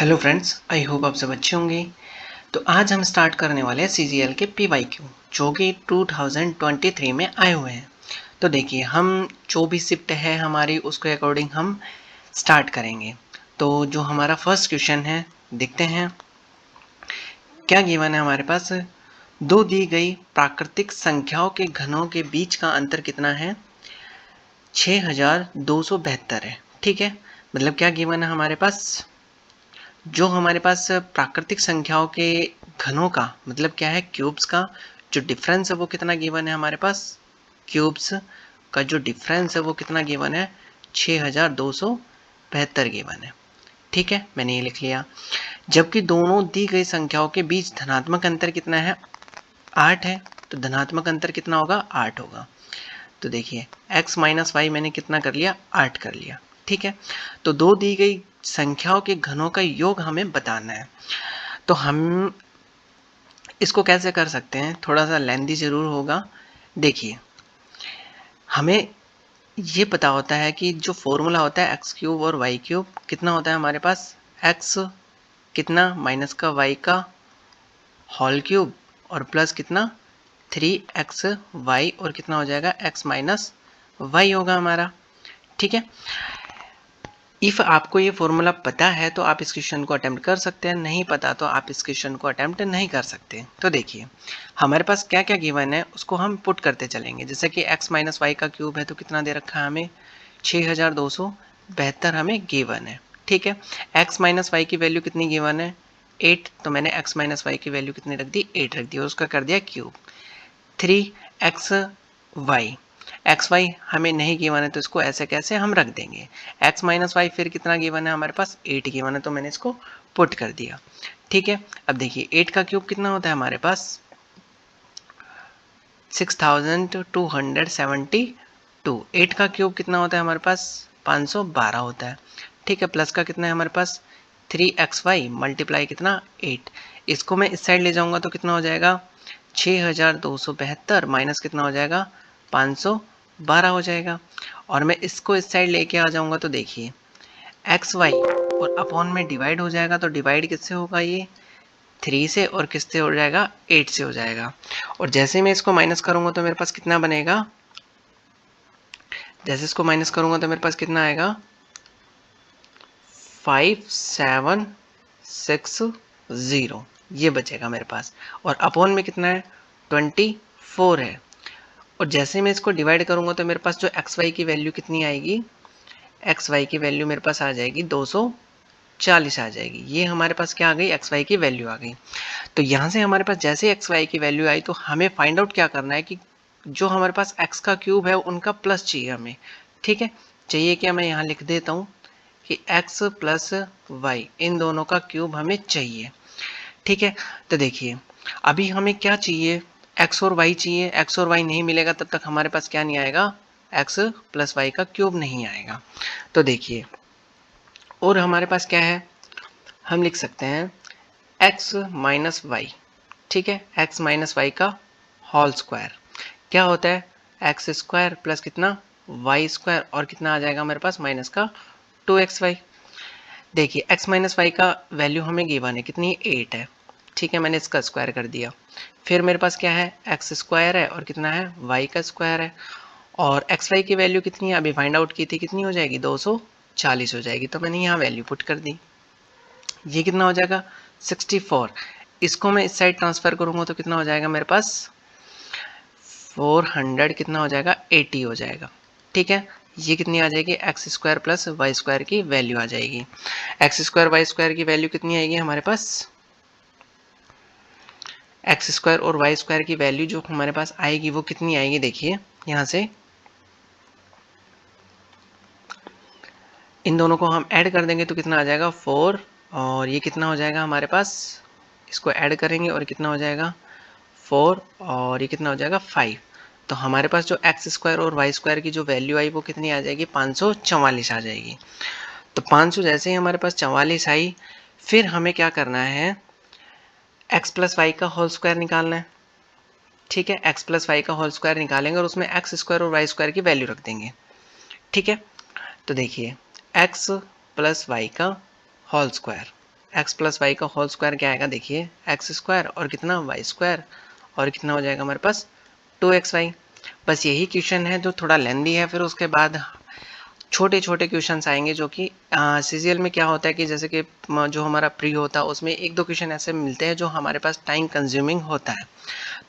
Hello friends, I hope आप सब अच्छे होंगे। तो आज हम स्टार्ट करने वाले हैं CGL के PYQ जो कि 2023 में आए हुए हैं। तो देखिए, हम जो भी शिफ्ट है हमारी उसके अकॉर्डिंग हम स्टार्ट करेंगे। तो जो हमारा फर्स्ट क्वेश्चन है, देखते हैं क्या गिवन है हमारे पास। दो दी गई प्राकृतिक संख्याओं के घनों के बीच का अंतर कितना है? 6272 है। ठीक है, मतलब क्या गिवन है हमारे पास, जो हमारे पास प्राकृतिक संख्याओं के घनों का मतलब क्या है, क्यूब्स का जो डिफरेंस है वो कितना गिवन है हमारे पास। क्यूब्स का जो डिफरेंस है वो कितना गिवन है? 6272 गिवन है। ठीक है, मैंने ये लिख लिया। जबकि दोनों दी गई संख्याओं के बीच धनात्मक अंतर कितना है? 8 है। तो धनात्मक अंतर कितना होगा? 8 होगा। तो देखिए, x माइनस वाई मैंने कितना कर लिया? 8 कर लिया। ठीक है, तो दो दी गई संख्याओं के घनों का योग हमें बताना है। तो हम इसको कैसे कर सकते हैं, थोड़ा सा लेंथी जरूर होगा। देखिए, हमें ये पता होता है कि जो फॉर्मूला होता है एक्स क्यूब और वाई क्यूब कितना होता है हमारे पास, एक्स कितना माइनस का वाई का होल क्यूब और प्लस कितना 3xy और कितना हो जाएगा x माइनस वाई होगा हमारा। ठीक है, इफ आपको ये फॉर्मूला पता है तो आप इस क्वेश्चन को अटेम्प्ट कर सकते हैं, नहीं पता तो आप इस क्वेश्चन को अटेम्प्ट नहीं कर सकते। तो देखिए, हमारे पास क्या क्या गिवन है उसको हम पुट करते चलेंगे। जैसे कि x माइनस वाई का क्यूब है तो कितना दे रखा है हमें? 6272 हमें गिवन है। ठीक है, x माइनस वाई की वैल्यू कितनी गिवन है? 8। तो मैंने x माइनस वाई की वैल्यू कितनी रख दी? 8 रख दी और उसका कर दिया क्यूब। 3xy, एक्स वाई हमें नहीं गिवन है तो इसको ऐसे कैसे हम रख देंगे। x माइनस वाई फिर कितना गिवन है हमारे पास? 8 गिवन है, तो मैंने इसको पुट कर दिया। ठीक है, अब देखिए 8 का क्यूब कितना होता है हमारे पास? 6272। 8 का क्यूब कितना होता है हमारे पास? 512 होता है। ठीक है, प्लस का कितना है हमारे पास? 3xy मल्टीप्लाई कितना? 8। इसको मैं इस साइड ले जाऊंगा तो कितना हो जाएगा? 6272 माइनस कितना हो जाएगा? 512 हो जाएगा। और मैं इसको इस साइड लेके आ जाऊंगा तो देखिए, एक्स वाई और अपॉन में डिवाइड हो जाएगा। तो डिवाइड किससे होगा? ये 3 से, और किससे हो जाएगा? 8 से हो जाएगा। और जैसे मैं इसको माइनस करूंगा तो मेरे पास कितना बनेगा? जैसे इसको माइनस करूंगा तो मेरे पास कितना आएगा? 5760 ये बचेगा मेरे पास। और अपॉन में कितना है? 24 है। और जैसे मैं इसको डिवाइड करूंगा तो मेरे पास जो एक्स वाई की वैल्यू कितनी आएगी? एक्स वाई की वैल्यू मेरे पास आ जाएगी 240 आ जाएगी। ये हमारे पास क्या आ गई? एक्स वाई की वैल्यू आ गई। तो यहाँ से हमारे पास जैसे एक्स वाई की वैल्यू आई तो हमें फाइंड आउट क्या करना है कि जो हमारे पास एक्स का क्यूब है उनका प्लस चाहिए हमें। ठीक है, चाहिए क्या? मैं यहाँ लिख देता हूँ कि x प्लस वाई इन दोनों का क्यूब हमें चाहिए। ठीक है, तो देखिए अभी हमें क्या चाहिए? x और y चाहिए। x और y नहीं मिलेगा तब तक हमारे पास क्या नहीं आएगा? x प्लस वाई का क्यूब नहीं आएगा। तो देखिए, और हमारे पास क्या है? हम लिख सकते हैं x माइनस वाई। ठीक है, x माइनस वाई का होल स्क्वायर क्या होता है? एक्स स्क्वायर प्लस कितना? वाई स्क्वायर और कितना आ जाएगा मेरे पास? माइनस का 2xy। देखिए, x माइनस वाई का वैल्यू हमें गिवन है कितनी? 8 है। ठीक है, मैंने इसका स्क्वायर कर दिया। फिर मेरे पास क्या है? एक्स स्क्वायर है और कितना है? वाई का स्क्वायर है। और एक्स वाई की वैल्यू कितनी है? अभी फाइंड आउट की थी, कितनी हो जाएगी? 240 हो जाएगी। तो मैंने यहाँ वैल्यू पुट कर दी। ये कितना हो जाएगा? 64। इसको मैं इस साइड ट्रांसफर करूंगा तो कितना हो जाएगा मेरे पास? 400 कितना हो जाएगा? 80 हो जाएगा। ठीक है, ये कितनी आ जाएगी? X square plus y square की वैल्यू आ जाएगी। एक्स स्क्वायर वाई स्क्वायर की वैल्यू कितनी आएगी हमारे पास? एक्स स्क्वायर और वाई स्क्वायर की वैल्यू जो हमारे पास आएगी वो कितनी आएगी? देखिए, यहाँ से इन दोनों को हम ऐड कर देंगे तो कितना आ जाएगा? 4। और ये कितना हो जाएगा हमारे पास? इसको ऐड करेंगे और कितना हो जाएगा? 4 और ये कितना हो जाएगा? 5। तो हमारे पास जो एक्स स्क्वायर और वाई स्क्वायर की जो वैल्यू आई वो कितनी आ जाएगी? 544 आ जाएगी। तो 500 जैसे ही हमारे पास 44 आई, फिर हमें क्या करना है? एक्स प्लस वाई का होल स्क्वायर निकालना है। ठीक है, एक्स प्लस वाई का होल स्क्वायर निकालेंगे और उसमें एक्स स्क्वायर और वाई स्क्वायर की वैल्यू रख देंगे। ठीक है, तो देखिए एक्स प्लस वाई का whole square x plus y का होल स्क्वायर क्या आएगा, देखिए एक्स स्क्वायर और कितना वाई स्क्वायर और कितना हो जाएगा हमारे पास 2xy। बस यही क्वेश्चन है जो थोड़ा लेंदी है। फिर उसके बाद छोटे छोटे क्वेश्चंस आएंगे जो कि सीजीएल में क्या होता है कि जैसे कि जो हमारा प्री होता है उसमें एक दो क्वेश्चन ऐसे मिलते हैं जो हमारे पास टाइम कंज्यूमिंग होता है।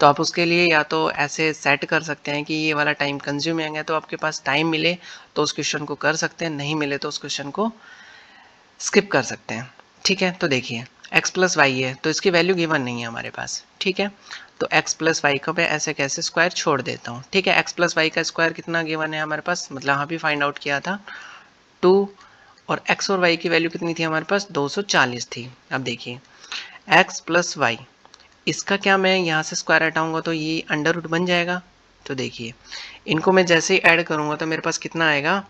तो आप उसके लिए या तो ऐसे सेट कर सकते हैं कि ये वाला टाइम कंज्यूमिंग है, तो आपके पास टाइम मिले तो उस क्वेश्चन को कर सकते हैं, नहीं मिले तो उस क्वेश्चन को स्किप कर सकते हैं। ठीक है, तो देखिए x प्लस वाई है तो इसकी वैल्यू गिवन नहीं है हमारे पास। ठीक है, तो x प्लस वाई का मैं ऐसे कैसे स्क्वायर छोड़ देता हूँ। ठीक है, x प्लस वाई का स्क्वायर कितना गिवन है हमारे पास, मतलब यहाँ भी फाइंड आउट किया था 2, और x और y की वैल्यू कितनी थी हमारे पास 240 थी। अब देखिए x प्लस वाई, इसका क्या मैं यहाँ से स्क्वायर हटाऊंगा तो ये अंडर रूट बन जाएगा। तो देखिए इनको मैं जैसे ही ऐड करूंगा तो मेरे पास कितना आएगा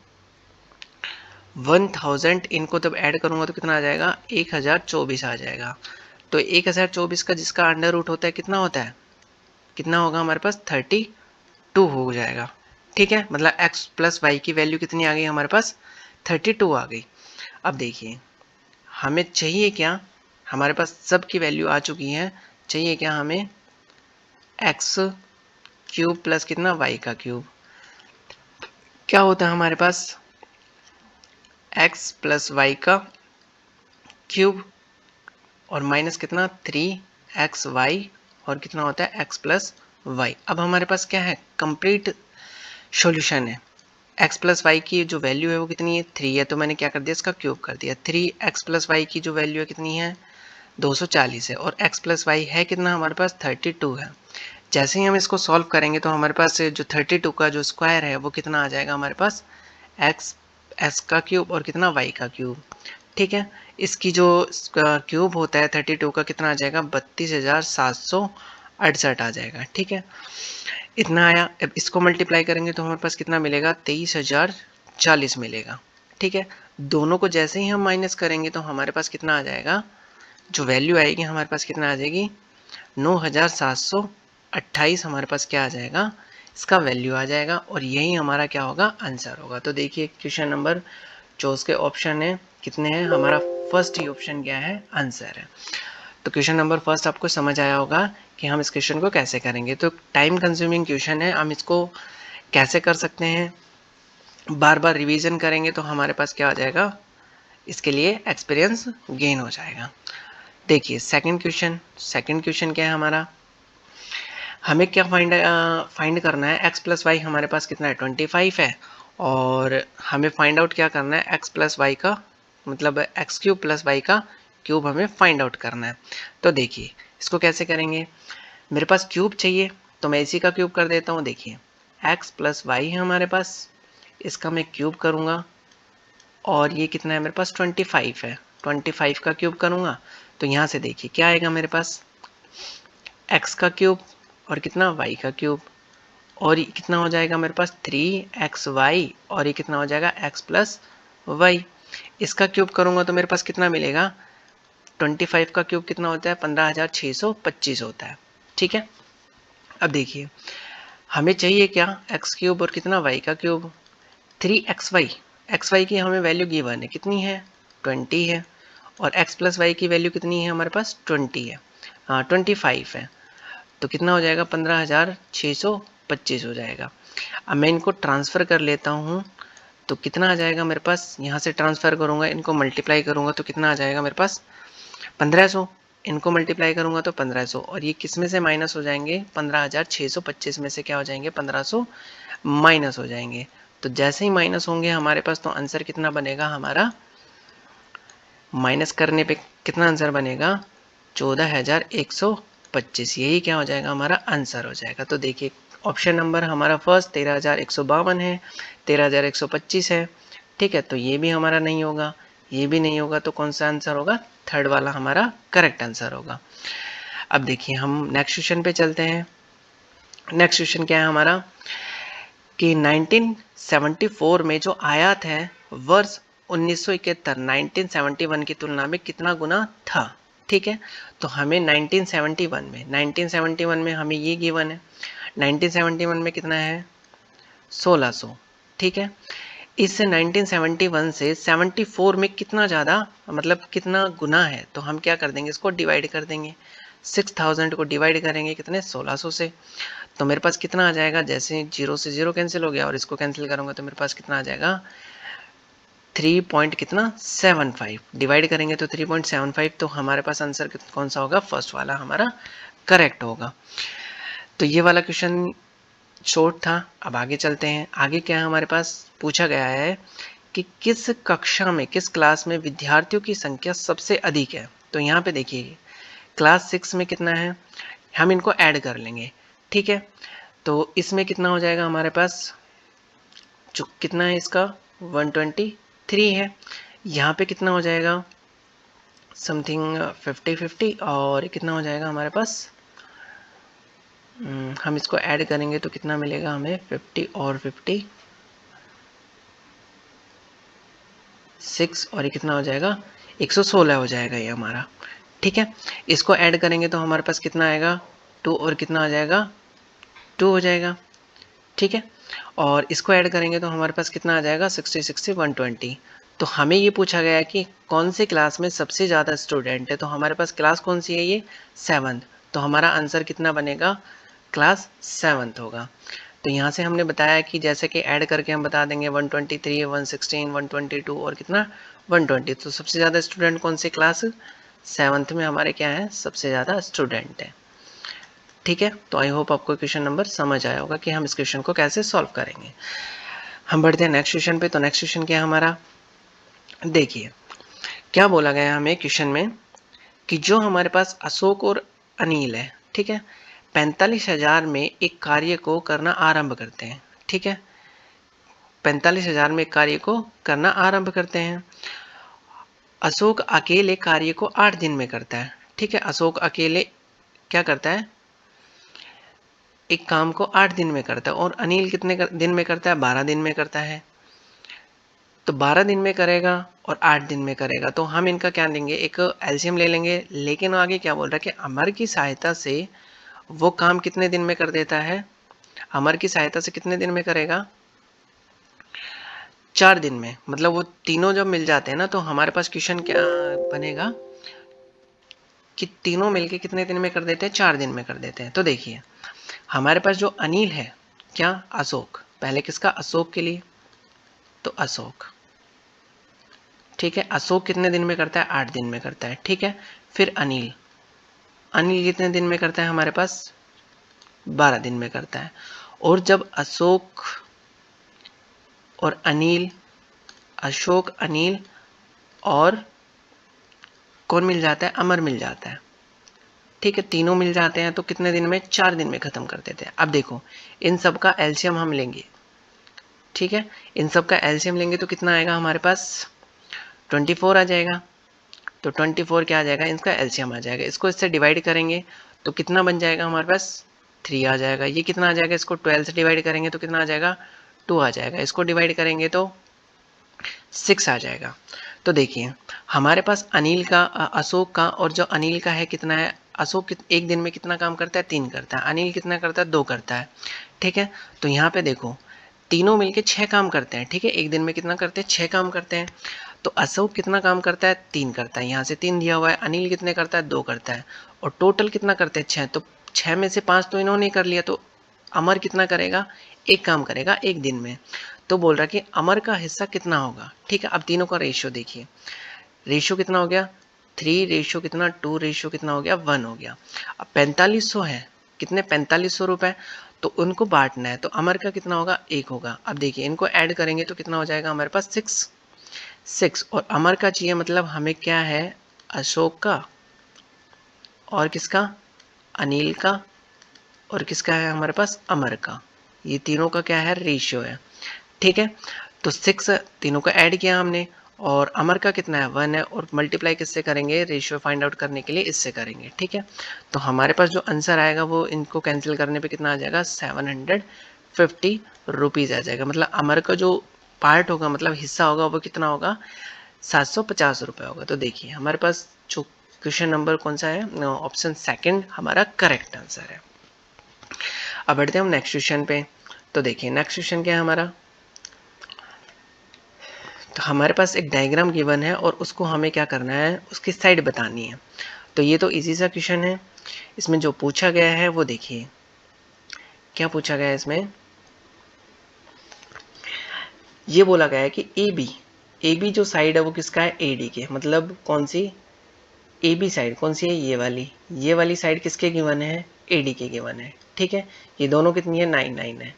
1000, इनको जब ऐड करूंगा तो कितना आ जाएगा 1024 आ जाएगा। तो 1024 का जिसका अंडर रूट होता है कितना होता है, कितना होगा हमारे पास 32 हो जाएगा। ठीक है, मतलब x प्लस वाई की वैल्यू कितनी आ गई हमारे पास 32 आ गई। अब देखिए हमें चाहिए क्या, हमारे पास सब की वैल्यू आ चुकी है, चाहिए क्या हमें एक्स क्यूब प्लस कितना वाई का क्यूब। क्या होता है हमारे पास एक्स प्लस वाई का क्यूब और माइनस कितना 3xy और कितना होता है x प्लस वाई। अब हमारे पास क्या है कंप्लीट सॉल्यूशन है। x प्लस वाई की जो वैल्यू है वो कितनी है 3 है, तो मैंने क्या कर दिया इसका क्यूब कर दिया। 3x प्लस वाई की जो वैल्यू है कितनी है 240 है, और x प्लस वाई है कितना हमारे पास 32 है। जैसे ही हम इसको सॉल्व करेंगे तो हमारे पास जो 32 का जो स्क्वायर है वो कितना आ जाएगा हमारे पास x का क्यूब और कितना y का क्यूब। ठीक है, इसकी जो क्यूब होता है 32 का कितना आ जाएगा 32,768 आ जाएगा। ठीक है, इतना आया। अब इसको मल्टीप्लाई करेंगे तो हमारे पास कितना मिलेगा 23,040 मिलेगा। ठीक है, दोनों को जैसे ही हम माइनस करेंगे तो हमारे पास कितना आ जाएगा, जो वैल्यू आएगी हमारे पास कितना आ जाएगी 9,728 हमारे पास क्या आ जाएगा इसका वैल्यू आ जाएगा, और यही हमारा क्या होगा आंसर होगा। तो देखिए क्वेश्चन नंबर जो उसके ऑप्शन है कितने हैं, हमारा फर्स्ट ही ऑप्शन क्या है आंसर है। तो क्वेश्चन नंबर फर्स्ट आपको समझ आया होगा कि हम इस क्वेश्चन को कैसे करेंगे। तो टाइम कंज्यूमिंग क्वेश्चन है, हम इसको कैसे कर सकते हैं, बार बार रिवीजन करेंगे तो हमारे पास क्या आ जाएगा, इसके लिए एक्सपीरियंस गेन हो जाएगा। देखिए सेकंड क्वेश्चन क्या है हमारा, हमें क्या फाइंड करना है x प्लस वाई हमारे पास कितना है 25 है, और हमें फाइंड आउट क्या करना है x प्लस वाई का मतलब एक्स क्यूब प्लस वाई का क्यूब हमें फाइंड आउट करना है। तो देखिए इसको कैसे करेंगे, मेरे पास क्यूब चाहिए तो मैं इसी का क्यूब कर देता हूँ। देखिए x प्लस वाई है हमारे पास, इसका मैं क्यूब करूँगा और ये कितना है मेरे पास 25 है, 25 का क्यूब करूँगा तो यहाँ से देखिए क्या आएगा मेरे पास x का क्यूब और कितना y का क्यूब, और ये कितना हो जाएगा मेरे पास 3xy, और ये कितना हो जाएगा x प्लस वाई। इसका क्यूब करूँगा तो मेरे पास कितना मिलेगा 25 का क्यूब कितना होता है 15,625 होता है। ठीक है, अब देखिए हमें चाहिए क्या x क्यूब और कितना y का क्यूब 3xy, xy की हमें वैल्यू गिवन है कितनी है 20 है, और x प्लस वाई की वैल्यू कितनी है हमारे पास 20 है, हाँ 25 है, तो कितना हो जाएगा 15,625 हो जाएगा। अब मैं इनको ट्रांसफ़र कर लेता हूँ तो कितना आ जाएगा मेरे पास, यहाँ से ट्रांसफ़र करूँगा इनको मल्टीप्लाई करूँगा तो कितना आ जाएगा मेरे पास 1500, इनको मल्टीप्लाई करूँगा तो 1500, और ये किस में से माइनस हो जाएंगे 15,625 में से क्या हो जाएंगे 1500 माइनस हो जाएंगे। तो जैसे ही माइनस होंगे हमारे पास तो आंसर कितना बनेगा हमारा, माइनस करने पे कितना आंसर बनेगा 14,125, यही क्या हो जाएगा हमारा आंसर हो जाएगा। तो देखिए ऑप्शन नंबर हमारा फर्स्ट 13,152 है, 13,125 है। ठीक है, तो ये भी हमारा नहीं होगा, ये भी नहीं होगा, तो कौन सा आंसर होगा थर्ड वाला हमारा करेक्ट आंसर होगा। अब देखिए हम नेक्स्ट क्वेश्चन पे चलते हैं। नेक्स्ट क्वेश्चन क्या है हमारा कि 1974 में जो आयात है वर्ष 1971 1971 की तुलना में कितना गुना था। ठीक है, तो हमें 1971 में हमें ये गिवन है 1971 में कितना है 1600। ठीक है, इस 1971 से 74 में कितना ज़्यादा, मतलब कितना गुना है, तो हम क्या कर देंगे, इसको डिवाइड कर देंगे। 6000 को डिवाइड करेंगे कितने, 1600 से, तो मेरे पास कितना आ जाएगा, जैसे 0 से 0 कैंसिल हो गया और इसको कैंसिल करूँगा तो मेरे पास कितना आ जाएगा, 3 पॉइंट कितना 75, डिवाइड करेंगे तो 3.75, तो हमारे पास आंसर कौन सा होगा, फर्स्ट वाला हमारा करेक्ट होगा। तो ये वाला क्वेश्चन शॉर्ट था। अब आगे चलते हैं। आगे क्या है, हमारे पास पूछा गया है कि किस कक्षा में, किस क्लास में विद्यार्थियों की संख्या सबसे अधिक है। तो यहाँ पे देखिए क्लास 6 में कितना है, हम इनको ऐड कर लेंगे, ठीक है। तो इसमें कितना हो जाएगा हमारे पास, जो कितना है इसका 123 है। यहाँ पे कितना हो जाएगा समथिंग 50-50, और कितना हो जाएगा हमारे पास, हम इसको ऐड करेंगे तो कितना मिलेगा हमें, 50 और 50 6, और ये कितना हो जाएगा 116 हो जाएगा ये हमारा, ठीक है। इसको ऐड करेंगे तो हमारे पास कितना आएगा 2, और कितना आ जाएगा 2 हो जाएगा, ठीक है। और इसको ऐड करेंगे तो हमारे पास कितना आ जाएगा 60 60 120। तो हमें ये पूछा गया है कि कौन से क्लास में सबसे ज़्यादा स्टूडेंट है, तो हमारे पास क्लास कौन सी है, ये 7th, तो हमारा आंसर कितना बनेगा, क्लास 7th होगा। तो यहाँ से हमने बताया कि जैसे कि ऐड करके हम बता देंगे 123 116 122 और कितना 120, तो सबसे ज़्यादा स्टूडेंट कौन से क्लास 7th में हमारे क्या है, सबसे ज़्यादा स्टूडेंट है, ठीक है। तो आई होप आपको क्वेश्चन नंबर समझ आया होगा कि हम इस क्वेश्चन को कैसे सॉल्व करेंगे। हम बढ़ते हैं नेक्स्ट क्वेश्चन पे। तो नेक्स्ट क्वेश्चन क्या है हमारा, देखिए क्या बोला गया है हमें क्वेश्चन में कि जो हमारे पास अशोक और अनिल है, ठीक है, 45,000 में एक कार्य को करना आरंभ करते हैं, ठीक है, 45,000 में एक कार्य को करना आरंभ करते हैं। अशोक अकेले कार्य को 8 दिन में करता है, ठीक है, अशोक अकेले क्या करता है, एक काम को 8 दिन में करता है, और अनिल कितने दिन में करता है, 12 दिन में करता है। तो 12 दिन में करेगा और 8 दिन में करेगा, तो हम इनका क्या लेंगे, एक एलसीएम ले लेंगे। लेकिन आगे क्या बोल रहा है कि अमर की सहायता से वो काम कितने दिन में कर देता है, अमर की सहायता से कितने दिन में करेगा, 4 दिन में। मतलब वो तीनों जब मिल जाते हैं ना, तो हमारे पास क्वेश्चन क्या बनेगा कि तीनों मिलके कितने दिन में कर देते हैं, 4 दिन में कर देते हैं। तो देखिए हमारे पास जो अनिल है, क्या अशोक, पहले किसका, अशोक के लिए, तो अशोक, ठीक है, अशोक कितने दिन में करता है, 8 दिन में करता है, ठीक है। फिर अनिल, अनिल कितने दिन में करता है हमारे पास, 12 दिन में करता है। और जब अशोक और अनिल, अशोक अनिल और कौन मिल जाता है, अमर मिल जाता है, ठीक है, तीनों मिल जाते हैं तो कितने दिन में, 4 दिन में खत्म कर देते हैं। अब देखो इन सब का एलसीएम हम लेंगे, ठीक है, इन सब का एलसीएम लेंगे तो कितना आएगा हमारे पास, 24 आ जाएगा। तो 24 क्या आ जाएगा, इसका एलसीएम आ जाएगा। इसको इससे डिवाइड करेंगे तो कितना बन जाएगा हमारे पास, 3 आ जाएगा। ये कितना आ जाएगा, इसको 12 से डिवाइड करेंगे तो कितना आ जाएगा, 2 आ जाएगा। इसको डिवाइड करेंगे तो 6 आ जाएगा। तो देखिए हमारे पास अनिल का, अशोक का, और जो अनिल का है कितना है, अशोक एक दिन में कितना काम करता है, 3 करता है, अनिल कितना करता है, 2 करता है, ठीक है। तो यहाँ पे देखो तीनों मिलके 6 काम करते हैं, ठीक है, एक दिन में कितना करते हैं, 6 काम करते हैं। तो अशोक कितना काम करता है, 3 करता है, यहाँ से 3 दिया हुआ है। अनिल कितने करता है, 2 करता है, और टोटल कितना करते हैं, 6। तो 6 में से 5 तो इन्होंने कर लिया, तो अमर कितना करेगा, एक काम करेगा एक दिन में। तो बोल रहा है कि अमर का हिस्सा कितना होगा, ठीक है। अब तीनों का रेशियो देखिए, रेशियो कितना हो गया, 3 रेशियो कितना 2 रेशियो कितना हो गया 1 हो गया। अब 4500 है, कितने 4500 रुपए, तो उनको बांटना है, तो अमर का कितना होगा, 1 होगा। अब देखिए इनको ऐड करेंगे तो कितना हो जाएगा हमारे पास 6, और अमर का चाहिए, मतलब हमें क्या है, अशोक का, और किसका, अनिल का, और किसका है हमारे पास, अमर का। ये तीनों का क्या है, रेशियो है, ठीक है। तो 6 तीनों का ऐड किया हमने, और अमर का कितना है 1 है, और मल्टीप्लाई किससे करेंगे, रेशियो फाइंड आउट करने के लिए इससे करेंगे, ठीक है। तो हमारे पास जो आंसर आएगा वो इनको कैंसिल करने पे कितना आ जाएगा, 750 रुपीज़ आ जाएगा। मतलब अमर का जो पार्ट होगा, मतलब हिस्सा होगा, वो कितना होगा, 750 रुपये होगा। तो देखिए हमारे पास जो क्वेश्चन नंबर कौन सा है, ऑप्शन सेकंड हमारा करेक्ट आंसर है। अब बढ़ते हैं हम नेक्स्ट क्वेश्चन पे। तो देखिए नेक्स्ट क्वेश्चन क्या है हमारा, तो हमारे पास एक डायग्राम गिवन है और उसको हमें क्या करना है, उसकी साइड बतानी है। तो ये तो इजी सा क्वेश्चन है। इसमें जो पूछा गया है वो देखिए, क्या पूछा गया है इसमें। ये बोला गया है कि ए बी जो साइड है वो किसका है, ए डी के, मतलब कौन सी, ए बी साइड कौन सी है, ये वाली साइड किसके गिवन है, ए डी के गिवन है। ठीक है, ये दोनों कितनी है, 9 9 है।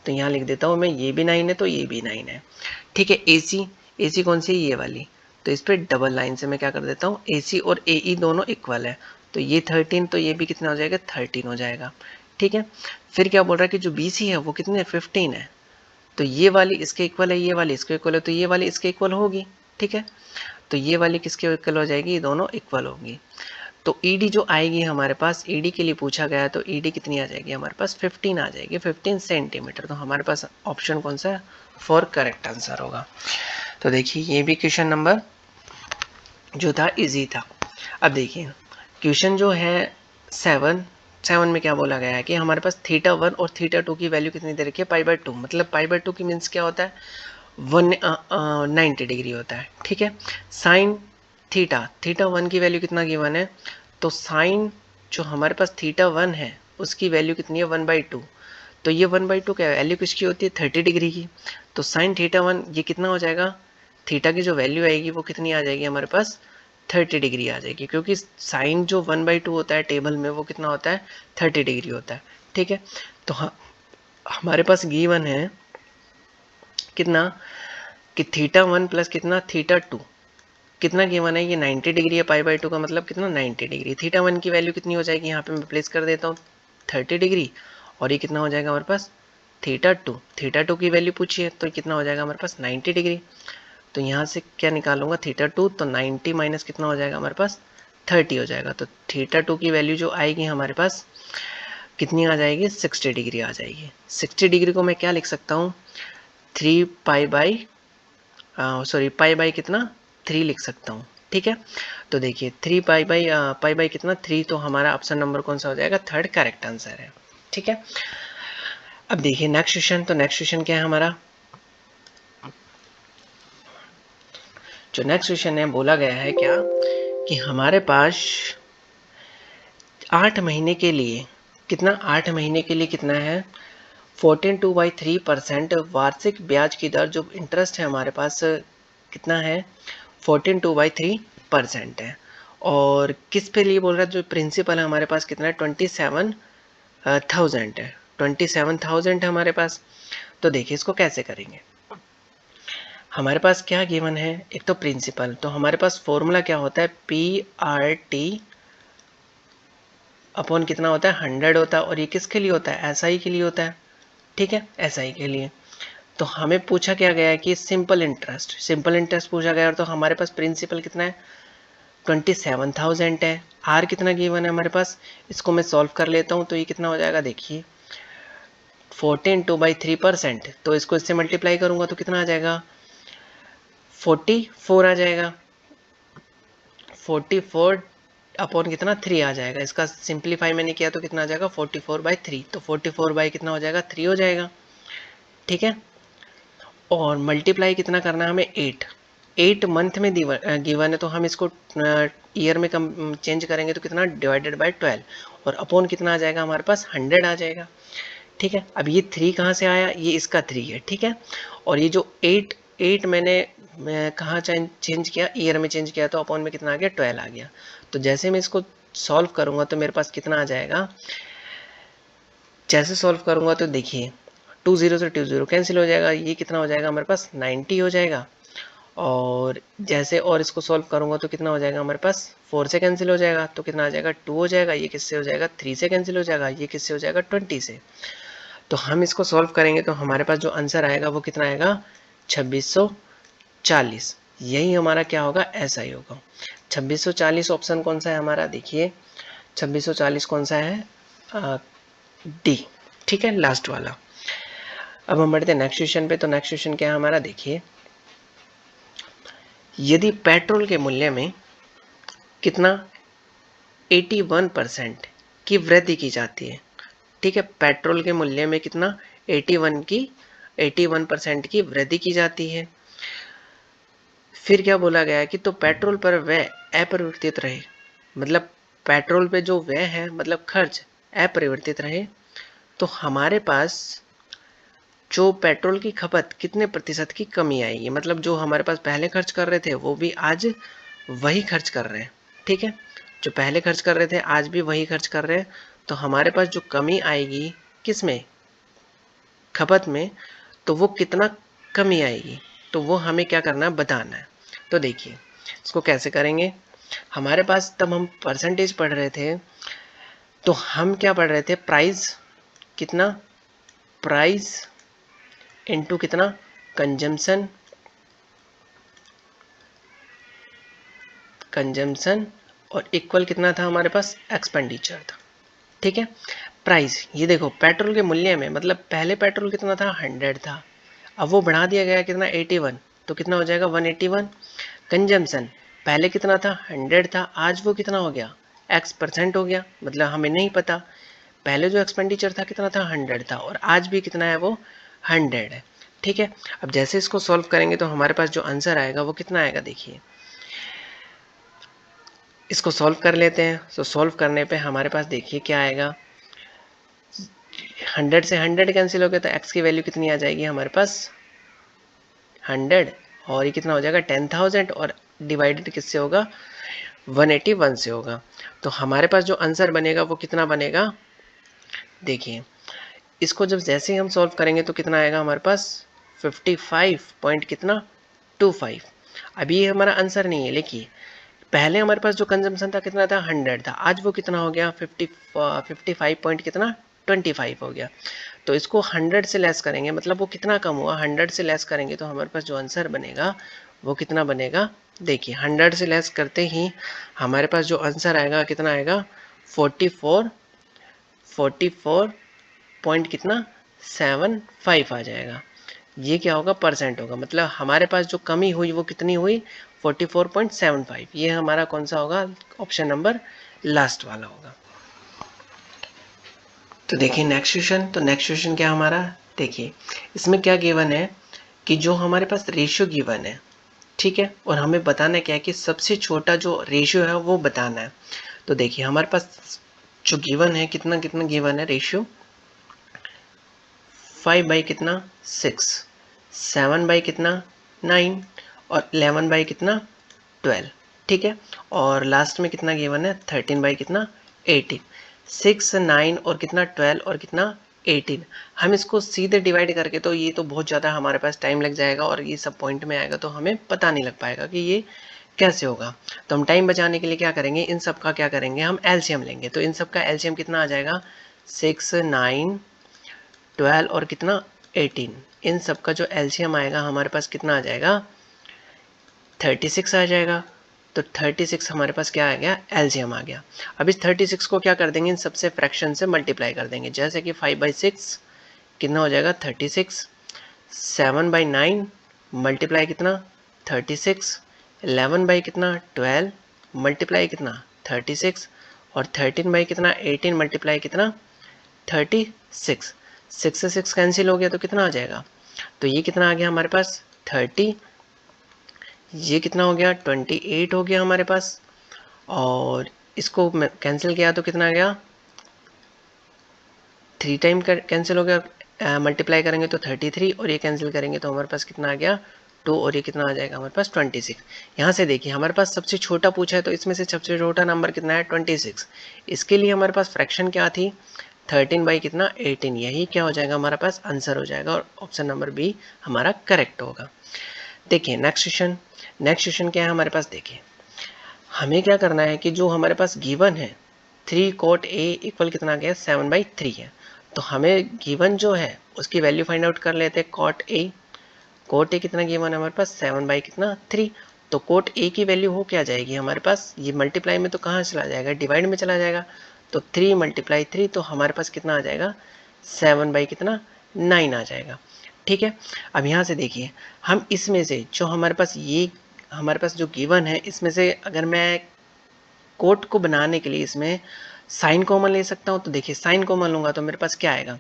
तो यहाँ लिख देता हूँ मैं, ये भी 9 है तो ये भी 9 है। ठीक है, ए सी कौन सी है, ये वाली। तो इस पर डबल लाइन से मैं क्या कर देता हूँ, ए सी और ए ई दोनों इक्वल है। तो ये 13, तो ये भी कितना हो जाएगा, 13 हो जाएगा। ठीक है, फिर क्या बोल रहा है कि जो बी सी है वो कितनी है, 15 है। तो ये वाली इसके इक्वल है, ये वाली इसके इक्वल है, तो ये वाली इसके इक्वल होगी। ठीक है, तो ये वाली किसके इक्वल हो जाएगी, ये दोनों इक्वल होगी। तो ईडी जो आएगी हमारे पास, ईडी के लिए पूछा गया है, तो ईडी कितनी आ जाएगी हमारे पास, 15 आ जाएगी, 15 सेंटीमीटर। तो हमारे पास ऑप्शन कौन सा है, फॉर करेक्ट आंसर होगा। तो देखिए ये भी क्वेश्चन नंबर जो था इजी था। अब देखिए क्वेश्चन जो है 7 में क्या बोला गया है कि हमारे पास θ1 और θ2 की वैल्यू कितनी दे रखी है, π/2। मतलब π/2 की मीन्स क्या होता है, 90 डिग्री होता है। ठीक है, साइन θ1 की वैल्यू कितना गिवन है, तो साइन जो हमारे पास θ1 है उसकी वैल्यू कितनी है, 1/2। तो ये 1/2 क्या वैल्यू किसकी होती है, 30 डिग्री की। तो साइन θ1 ये कितना हो जाएगा, थीटा की जो वैल्यू आएगी वो कितनी आ जाएगी हमारे पास, 30 डिग्री आ जाएगी, क्योंकि साइन जो 1/2 होता है टेबल में वो कितना होता है, 30 डिग्री होता है। ठीक है, तो हमारे पास गिवन है कितना, कि θ1 प्लस कितना, θ2 कितना गिवन है, ये 90 डिग्री है, π/2 का मतलब कितना, 90 डिग्री। θ1 की वैल्यू कितनी हो जाएगी, यहाँ पे मैं प्लेस कर देता हूँ 30 डिग्री, और ये कितना हो जाएगा हमारे पास, θ2 की वैल्यू पूछी है, तो कितना हो जाएगा हमारे पास, 90 डिग्री। तो यहाँ से क्या निकालूंगा, θ2, तो 90 माइनस कितना हो जाएगा हमारे पास, 30 हो जाएगा। तो θ2 की वैल्यू जो आएगी हमारे पास कितनी आ जाएगी, 60 डिग्री आ जाएगी। 60 डिग्री को मैं क्या लिख सकता हूँ, 3 पाई बाई कितना, 3 लिख सकता हूँ। ठीक है, तो देखिए 3 पाई बाई कितना, 3, तो हमारा ऑप्शन नंबर कौन सा हो जाएगा, थर्ड करेक्ट आंसर है। ठीक है, अब देखिए नेक्स्ट क्वेश्चन। तो नेक्स्ट क्वेश्चन क्या है हमारा, जो नेक्स्ट क्वेश्चन है बोला गया है क्या, कि हमारे पास 8 महीने के लिए कितना, 8 महीने के लिए कितना है, 14.2/3% वार्षिक ब्याज की दर, जो इंटरेस्ट है हमारे पास कितना है, 14.2/3% है। और किस पे लिए बोल रहा है, जो प्रिंसिपल है हमारे पास कितना है, 27,000 है, 27,000 है हमारे पास। तो देखिए इसको कैसे करेंगे, हमारे पास क्या गिवन है, एक तो प्रिंसिपल, तो हमारे पास फॉर्मूला क्या होता है, PRT अपॉन कितना होता है, 100 होता है। और ये किसके लिए होता है, SI के लिए होता है। ठीक है, SI के लिए। तो हमें पूछा क्या गया है कि सिंपल इंटरेस्ट पूछा गया, और तो हमारे पास प्रिंसिपल कितना है, 27,000 है। आर कितना गिवन है हमारे पास, इसको मैं सॉल्व कर लेता हूँ। तो ये कितना हो जाएगा, देखिए 14.2/3%, तो इसको इससे मल्टीप्लाई करूंगा तो कितना आ जाएगा, 44 आ जाएगा। 44 अपॉन कितना, 3 आ जाएगा। इसका सिंप्लीफाई मैंने किया तो कितना आ जाएगा, 44/3। तो 44 बाई कितना हो जाएगा, 3 हो जाएगा। ठीक है, और मल्टीप्लाई कितना करना है हमें, 8 मंथ में गिवन है, तो हम इसको ईयर में कम चेंज करेंगे तो कितना, डिवाइडेड बाय 12, और अपॉन कितना आ जाएगा हमारे पास, 100 आ जाएगा। ठीक है, अब ये 3 कहाँ से आया, ये इसका 3 है। ठीक है, और ये जो 8 मैंने कहाँ चेंज किया, ईयर में चेंज किया, तो अपॉन में कितना आ गया, 12 आ गया। तो जैसे मैं इसको सॉल्व करूंगा तो मेरे पास कितना आ जाएगा, जैसे सॉल्व करूंगा तो देखिए 2 0 से 2 0 कैंसिल हो जाएगा, ये कितना हो जाएगा हमारे पास, 90 हो जाएगा। और जैसे और इसको सॉल्व करूंगा तो कितना हो जाएगा हमारे पास, 4 से कैंसिल हो जाएगा, तो कितना आ जाएगा, 2 हो जाएगा। ये किससे हो जाएगा, 3 से कैंसिल हो जाएगा, ये किससे हो जाएगा, 20 से। तो हम इसको सॉल्व करेंगे तो हमारे पास जो आंसर आएगा वो कितना आएगा, 2640। यही हमारा क्या होगा, ऐसा ही होगा। 2640 ऑप्शन कौन सा है हमारा, देखिए 2640 कौन सा है, डी। ठीक है, लास्ट वाला। अब हम बढ़ते हैं नेक्स्ट क्वेश्चन पे। तो नेक्स्ट क्वेश्चन क्या है हमारा, देखिए यदि पेट्रोल के मूल्य में कितना, 81% की वृद्धि की जाती है। ठीक है, पेट्रोल के मूल्य में कितना, 81% की वृद्धि की जाती है। फिर क्या बोला गया है कि तो पेट्रोल पर व्यय अपरिवर्तित रहे, मतलब पेट्रोल पे जो व्यय है मतलब खर्च अपरिवर्तित रहे, तो हमारे पास जो पेट्रोल की खपत कितने प्रतिशत की कमी आएगी, मतलब जो हमारे पास पहले खर्च कर रहे थे वो भी आज वही खर्च कर रहे हैं। ठीक है, जो पहले खर्च कर रहे थे आज भी वही खर्च कर रहे हैं, तो हमारे पास जो कमी आएगी किस में, खपत में, तो वो कितना कमी आएगी, तो वो हमें क्या करना है, बताना है। तो देखिए इसको कैसे करेंगे, हमारे पास तब हम परसेंटेज पढ़ रहे थे तो हम क्या पढ़ रहे थे, प्राइस कितना, प्राइस इनटू कितना, कंजम्पशन, कंजम्पशन और इक्वल कितना था हमारे पास, एक्सपेंडिचर था। ठीक है, प्राइस ये देखो पेट्रोल के मूल्य में, मतलब पहले पेट्रोल कितना था, 100 था, अब वो बढ़ा दिया गया कितना, 81, तो कितना हो जाएगा 181। कंजम्पशन पहले कितना था, 100 था, आज वो कितना हो गया, x% हो गया, मतलब हमें नहीं पता, पहले जो एक्सपेंडिचर था कितना था, 100 था, और आज भी कितना है, वो 100 है। ठीक है, अब जैसे इसको सॉल्व करेंगे तो हमारे पास जो आंसर आएगा वो कितना आएगा, देखिए इसको सॉल्व कर लेते हैं। तो सॉल्व करने पे हमारे पास देखिए क्या आएगा, 100 से 100 कैंसिल हो गया तो x की वैल्यू कितनी आ जाएगी हमारे पास, 100, और ये कितना हो जाएगा 10,000, और डिवाइडेड किससे होगा, 181 से होगा। तो हमारे पास जो आंसर बनेगा वो कितना बनेगा, देखिए इसको जब जैसे ही हम सॉल्व करेंगे तो कितना आएगा हमारे पास, 55 पॉइंट कितना, 25। अभी ये हमारा आंसर नहीं है, लेकिन पहले हमारे पास जो कंजम्पशन था कितना था, 100 था, आज वो कितना हो गया, 55 पॉइंट कितना, 25 हो गया। तो इसको 100 से लेस करेंगे, मतलब वो कितना कम हुआ, 100 से लेस करेंगे तो हमारे पास जो आंसर बनेगा वो कितना बनेगा, देखिए 100 से लेस करते ही हमारे पास जो आंसर आएगा कितना आएगा, 44 पॉइंट कितना, 75 आ जाएगा। ये क्या होगा, परसेंट होगा, मतलब हमारे पास जो कमी हुई वो कितनी हुई, 44.75। ये हमारा कौन सा होगा, ऑप्शन नंबर लास्ट वाला होगा। तो देखिए नेक्स्ट क्वेश्चन, तो नेक्स्ट क्वेश्चन क्या हमारा, देखिए इसमें क्या गिवन है कि जो हमारे पास रेशियो गिवन है, ठीक है, और हमें बताना क्या है कि सबसे छोटा जो रेशियो है वो बताना है। तो देखिए हमारे पास जो गिवन है कितना कितना गिवन है रेशियो, 5 बाई कितना 6, 7 बाई कितना 9, और 11 बाई कितना 12। ठीक है, और लास्ट में कितना गिवन है, 13 बाई कितना 18। 6 9 और कितना 12 और कितना 18। हम इसको सीधे डिवाइड करके तो ये तो बहुत ज़्यादा हमारे पास टाइम लग जाएगा, और ये सब पॉइंट में आएगा तो हमें पता नहीं लग पाएगा कि ये कैसे होगा। तो हम टाइम बचाने के लिए क्या करेंगे, इन सब का क्या करेंगे, हम एलसीएम लेंगे। तो इन सब का एलसीएम कितना आ जाएगा, 6 9 12 और कितना 18, इन सब का जो एलसीएम आएगा हमारे पास कितना आ जाएगा, 36 आ जाएगा। तो 36 हमारे पास क्या आ गया, एलसीएम आ गया। अब इस 36 को क्या कर देंगे, इन सबसे फ्रैक्शन से मल्टीप्लाई कर देंगे, जैसे कि 5/6 कितना हो जाएगा 36, 7/9 मल्टीप्लाई कितना 36, 11 कितना 12 मल्टीप्लाई कितना 36, और 13 कितना 18 मल्टीप्लाई कितना 36। 6 से 6 कैंसिल हो गया तो कितना आ जाएगा, तो ये कितना आ गया हमारे पास 30, ये कितना हो गया 28 हो गया हमारे पास, और इसको कैंसिल किया तो कितना आ गया, 3 टाइम कैंसिल हो गया, मल्टीप्लाई करेंगे तो 33, और ये कैंसिल करेंगे तो हमारे पास कितना आ गया 2, और ये कितना आ जाएगा हमारे पास 26। यहाँ से देखिए हमारे पास सबसे छोटा पूछा है तो इसमें से सबसे छोटा नंबर कितना है 26। इसके लिए हमारे पास फ्रैक्शन क्या थी, 13 बाई कितना 18, यही क्या हो जाएगा हमारे पास आंसर हो जाएगा, और ऑप्शन नंबर बी हमारा करेक्ट होगा। देखिए नेक्स्ट क्वेश्चन, नेक्स्ट क्वेश्चन क्या है हमारे पास, देखिए हमें क्या करना है कि जो हमारे पास गिवन है 3 cot a इक्वल कितना आ गया 7/3 है, तो हमें गिवन जो है उसकी वैल्यू फाइंड आउट कर लेते हैं। cot a कितना गिवन है हमारे पास 7/3, तो cot a की वैल्यू हो क्या जाएगी हमारे पास, ये मल्टीप्लाई में तो कहाँ चला जाएगा, डिवाइड में चला जाएगा, तो 3 × 3 तो हमारे पास कितना आ जाएगा 7/9 आ जाएगा। ठीक है, अब यहाँ से देखिए हम इसमें से जो हमारे पास ये हमारे पास जो गिवन है इसमें से अगर मैं कोट को बनाने के लिए इसमें साइन कॉमन ले सकता हूँ, तो देखिए साइन कॉमन लूँगा तो मेरे पास क्या आएगा,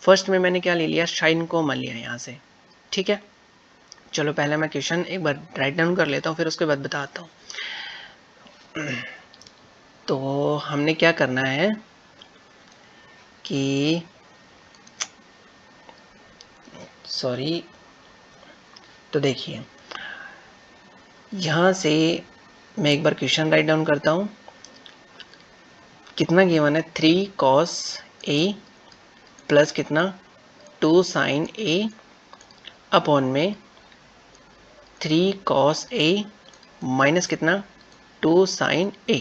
फर्स्ट में मैंने क्या ले लिया, साइन कॉमन लिया यहाँ से। ठीक है, चलो पहले मैं क्वेश्चन एक बार राइट डाउन कर लेता हूँ, फिर उसके बाद बताता हूँ। तो हमने क्या करना है कि सॉरी, तो देखिए यहाँ से मैं एक बार क्वेश्चन राइट डाउन करता हूँ। कितना गिवन है, 3 cos A प्लस कितना 2 sin A अपॉन में 3 cos A माइनस कितना 2 sin A।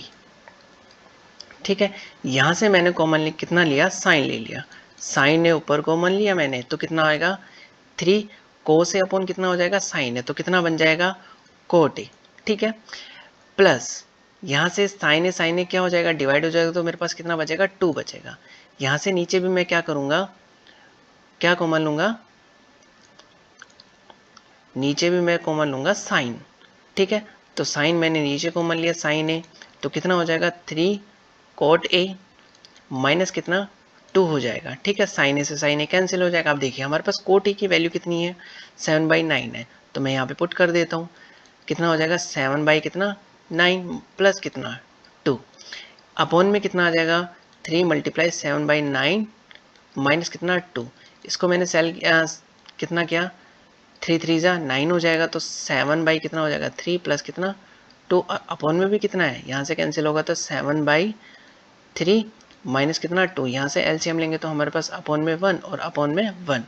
ठीक है, यहाँ से मैंने कॉमन कितना लिया, साइन ले लिया, साइन ने ऊपर कॉमन लिया मैंने, तो कितना आएगा 3 cos A अपॉन कितना हो जाएगा साइन है, तो कितना बन जाएगा cot A। ठीक है, प्लस यहाँ से साइन ए क्या हो जाएगा, डिवाइड हो जाएगा, तो मेरे पास कितना बचेगा 2 बचेगा। यहाँ से नीचे भी मैं क्या करूँगा, क्या कॉमन लूँगा, नीचे भी मैं कॉमन लूँगा साइन। ठीक है, तो साइन मैंने नीचे कॉमन लिया साइन ए, तो कितना हो जाएगा 3 cot A माइनस कितना 2 हो जाएगा। ठीक है, साइन ए से साइन ए कैंसिल हो जाएगा। अब देखिए हमारे पास cot A की वैल्यू कितनी है 7/9 है, तो मैं यहाँ पे पुट कर देता हूँ, कितना हो जाएगा 7 कितना 9 प्लस कितना 2 अपॉन में कितना आ जाएगा 3 × 7/9 माइनस कितना 2। इसको मैंने कितना किया 3 3 जा 9 हो जाएगा, तो 7 कितना हो जाएगा 3 प्लस कितना 2 अपॉन में भी कितना है, यहाँ से कैंसिल होगा, तो 7/3 माइनस कितना 2। यहाँ से एलसीएम लेंगे तो हमारे पास अपॉन में 1 और अपॉन में 1,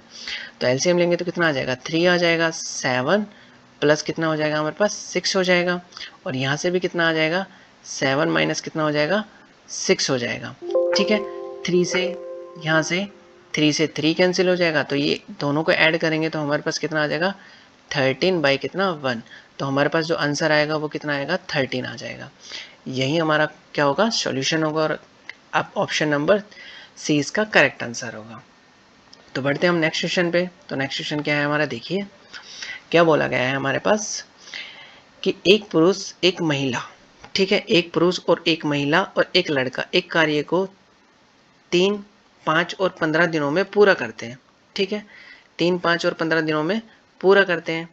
तो एलसीएम लेंगे तो कितना आ जाएगा 3 आ जाएगा, 7 प्लस कितना हो जाएगा हमारे पास 6 हो जाएगा, और यहाँ से भी कितना आ जाएगा 7 माइनस कितना हो जाएगा 6 हो जाएगा। ठीक है, 3 से यहाँ से 3 से 3 कैंसिल हो जाएगा, तो ये दोनों को ऐड करेंगे तो हमारे पास कितना आ जाएगा 13 कितना 1, तो हमारे पास जो आंसर आएगा वो कितना आएगा 13 आ जाएगा। यही हमारा क्या होगा सॉल्यूशन होगा, और अब ऑप्शन नंबर सी इसका करेक्ट आंसर होगा। तो बढ़ते हैं हम नेक्स्ट क्वेश्चन पे। तो नेक्स्ट क्वेश्चन क्या है हमारा, देखिए क्या बोला गया है हमारे पास कि एक पुरुष एक महिला, ठीक है, एक पुरुष और एक महिला और एक लड़का एक कार्य को 3, 5 और 15 दिनों में पूरा करते हैं। ठीक है, 3, 5 और 15 दिनों में पूरा करते हैं।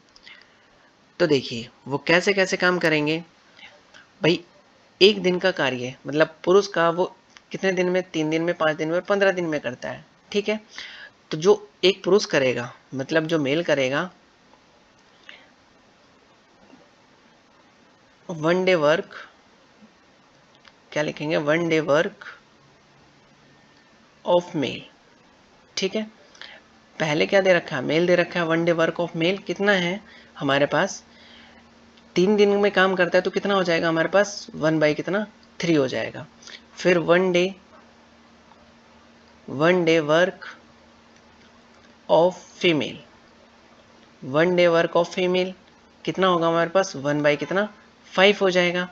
तो देखिए वो कैसे कैसे काम करेंगे भाई, एक दिन का कार्य मतलब पुरुष का वो कितने दिन में, 3 दिन में, 5 दिन में और 15 दिन में करता है। ठीक है, तो जो एक पुरुष करेगा मतलब जो मेल करेगा, 1 डे वर्क, क्या लिखेंगे 1 डे वर्क ऑफ मेल। ठीक है, पहले क्या दे रखा है, मेल दे रखा है, 1 डे वर्क ऑफ मेल कितना है हमारे पास 3 दिन में काम करता है, तो कितना हो जाएगा हमारे पास 1/3 हो जाएगा। फिर 1 day work of female, 1 day work of female कितना होगा हमारे पास 1/5 हो जाएगा।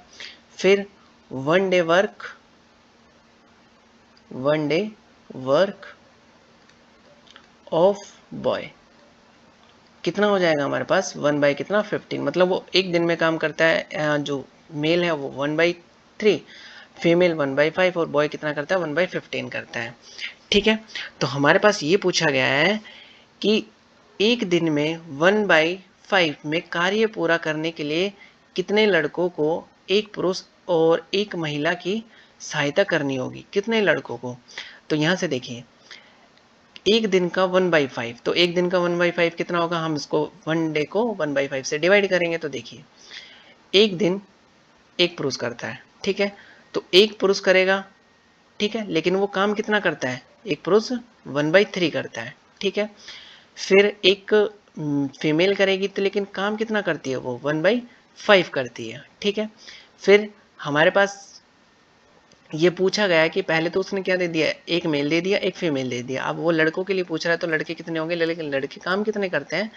फिर 1 डे वर्क ऑफ बॉय कितना हो जाएगा हमारे पास 1/15, मतलब वो एक दिन में काम करता है, जो मेल है वो 1/3, फीमेल 1/5 और बॉय कितना करता है 1/15 करता है। ठीक है, तो हमारे पास ये पूछा गया है कि एक दिन में 1/5 में कार्य पूरा करने के लिए कितने लड़कों को, एक पुरुष और एक महिला की सहायता करनी होगी, कितने लड़कों को। तो यहाँ से देखिए एक दिन का 1/5, तो एक दिन का 1/5 कितना होगा, हम इसको 1 डे को 1/5 से डिवाइड करेंगे, तो देखिए एक दिन एक पुरुष करता है। ठीक है, तो एक पुरुष करेगा, ठीक है, लेकिन वो काम कितना करता है, एक पुरुष 1/3 करता है। ठीक है, फिर एक फीमेल करेगी तो लेकिन काम कितना करती है वो 1/5 करती है। ठीक है, फिर हमारे पास ये पूछा गया है कि पहले तो उसने क्या दे दिया, एक मेल दे दिया एक फीमेल दे दिया, अब वो लड़कों के लिए पूछ रहा है, तो लड़के कितने होंगे, लेकिन लड़के काम कितने करते हैं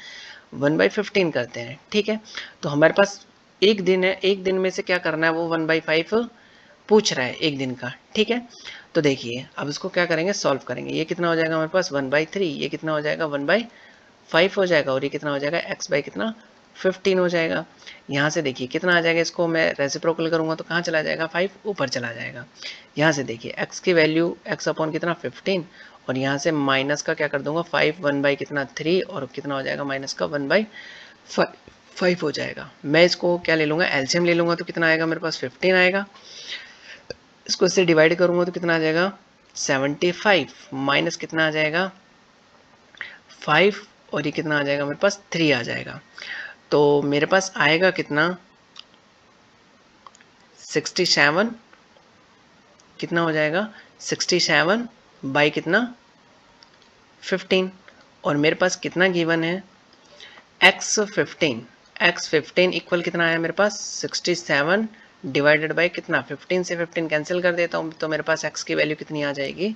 1/15 करते हैं। ठीक है, तो हमारे पास एक दिन है, एक दिन में से क्या करना है वो 1/5 पूछ रहा है एक दिन का। ठीक है, तो देखिए अब इसको क्या करेंगे, सॉल्व करेंगे, ये कितना हो जाएगा हमारे पास 1/3, ये कितना हो जाएगा 1/5 हो जाएगा, और ये कितना हो जाएगा x बाई कितना 15 हो जाएगा। यहाँ से देखिए कितना आ जाएगा, इसको मैं रेसिप्रोकल करूँगा तो कहाँ चला जाएगा 5 ऊपर चला जाएगा। यहाँ से देखिए x की वैल्यू x अपॉन कितना 15, और यहाँ से माइनस का क्या कर दूंगा 5, 1 बाई कितना 3, और कितना हो जाएगा माइनस का 1/5 5 हो जाएगा। मैं इसको क्या ले लूँगा, एलसीएम ले लूँगा तो कितना आएगा मेरे पास 15 आएगा। इसको इससे डिवाइड करूँगा तो कितना आ जाएगा 75 माइनस कितना आ जाएगा 5 और ये कितना आ जाएगा मेरे पास 3 आ जाएगा। तो मेरे पास आएगा कितना 67, कितना हो जाएगा 67 बाई कितना 15 और मेरे पास कितना गिवन है x15 इक्वल कितना आया मेरे पास 67 डिवाइडेड बाई कितना 15 से 15 कैंसिल कर देता हूँ तो मेरे पास x की वैल्यू कितनी आ जाएगी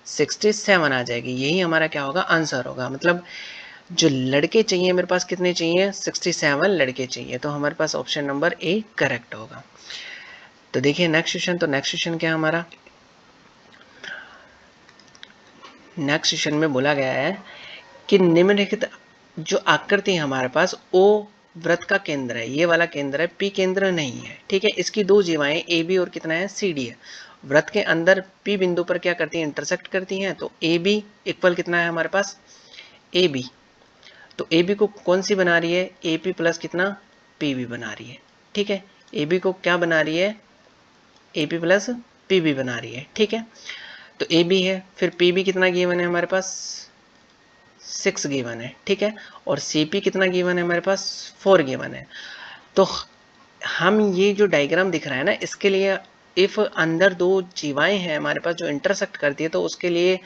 67 आ जाएगी। यही हमारा क्या होगा आंसर होगा। मतलब जो लड़के चाहिए मेरे पास कितने चाहिए 67 लड़के चाहिए, तो हमारे पास ऑप्शन नंबर ए करेक्ट होगा। तो देखिए नेक्स्ट क्वेश्चन, तो नेक्स्ट क्वेश्चन क्या हमारा, नेक्स्ट क्वेश्चन में बोला गया है कि निम्नलिखित जो आकृति है हमारे पास ओ वृत्त का केंद्र है, ये वाला केंद्र है, पी केंद्र नहीं है, ठीक है। इसकी दो जीवाएं ए बी और कितना है सी डी है। वृत्त के अंदर पी बिंदु पर क्या करती है इंटरसेक्ट करती हैं, तो ए बी इक्वल कितना है हमारे पास ए बी। तो ए बी को कौन सी बना रही है ए पी प्लस कितना पी बी बना रही है, ठीक है। ए बी को क्या बना रही है A P plus P B बना रही है, ठीक है। तो ए बी है, फिर पी बी कितना गिवन है हमारे पास 6 गिवन है, ठीक है। और सी पी कितना गिवन है हमारे पास 4 गिवन है। तो हम ये जो डायग्राम दिख रहा है ना, इसके लिए इफ अंदर दो जीवाएं हैं हमारे पास जो इंटरसेक्ट करती है, तो उसके लिए